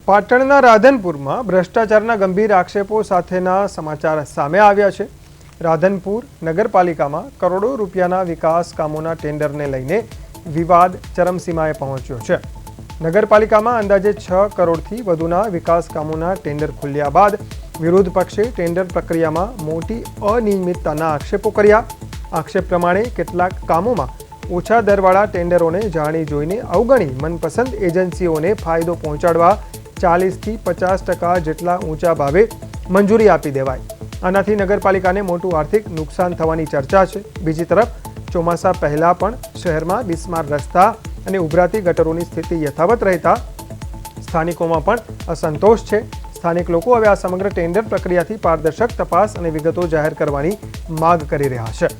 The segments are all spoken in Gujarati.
પાટણના રાધનપુરમાં ભ્રષ્ટાચારના ગંભીર આક્ષેપો સાથેના સમાચાર સામે આવ્યા છે। રાધનપુર નગરપાલિકામાં કરોડો રૂપિયાના વિકાસ કામોના ટેન્ડરને લઈને વિવાદ ચરમસીમાએ પહોંચ્યો છે। નગરપાલિકામાં અંદાજે 6 કરોડથી વધુના વિકાસ કામોના ટેન્ડર ખુલ્યા બાદ વિરોધ પક્ષે ટેન્ડર પ્રક્રિયામાં મોટી અનિયમિતતાના આક્ષેપો કર્યા। આક્ષેપ પ્રમાણે કેટલાક કામોમાં ઓછા દરવાળા ટેન્ડરોને જાણી જોઈને અવગણી મનપસંદ એજન્સીઓને ફાયદો પહોંચાડવા 40થી 50% જેટલા ઊંચા ભાવે મંજૂરી આપી દેવાય। આનાથી નગરપાલિકાને મોટું આર્થિક નુકસાન થવાની ચર્ચા છે। બીજી તરફ ચોમાસા પહેલા પણ શહેરમાં બિસ્માર રસ્તા અને ઉભરાતી ગટરોની સ્થિતિ યથાવત રહેતા સ્થાનિકોમાં પણ અસંતોષ છે। સ્થાનિક લોકો હવે આ સમગ્ર ટેન્ડર પ્રક્રિયાથી પારદર્શક તપાસ અને વિગતો જાહેર કરવાની માંગ કરી રહ્યા છે।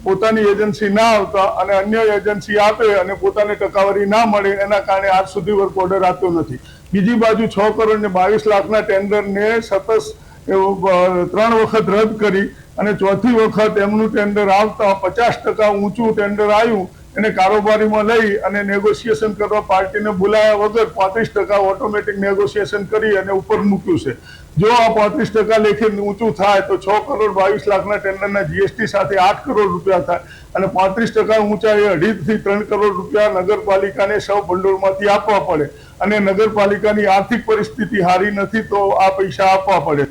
પોતાની એજન્સી ના આવતા અને અન્ય એજન્સી આપે અને પોતાને ટકાવારી ના મળે એના કારણે આજ સુધી વર્ક ઓર્ડર આપ્યો નથી। બીજી બાજુ 6 કરોડ ને 22 લાખના ટેન્ડરને સતત 3 વખત રદ કરી અને ચોથી વખત એમનું ટેન્ડર આવતા 50% ઊંચું ટેન્ડર આવ્યું એને કારોબારીમાં લઈ અને નેગોશિએશન કરવા પાર્ટીને બોલાયા વગર 35% ઓટોમેટિક નેગોશિએશન કરી અને ઉપર મૂક્યું છે। જો આ 35% લેખે ઊંચું થાય તો 6 કરોડ 22 લાખના ટેન્ડરના જીએસટી સાથે 8 કરોડ રૂપિયા થાય અને 35% ઊંચા એ 2.5 થી 3 કરોડ રૂપિયા નગરપાલિકાને સૌ ભંડોળમાંથી આપવા પડે અને નગરપાલિકાની આર્થિક પરિસ્થિતિ સારી નથી તો આ પૈસા આપવા પડે।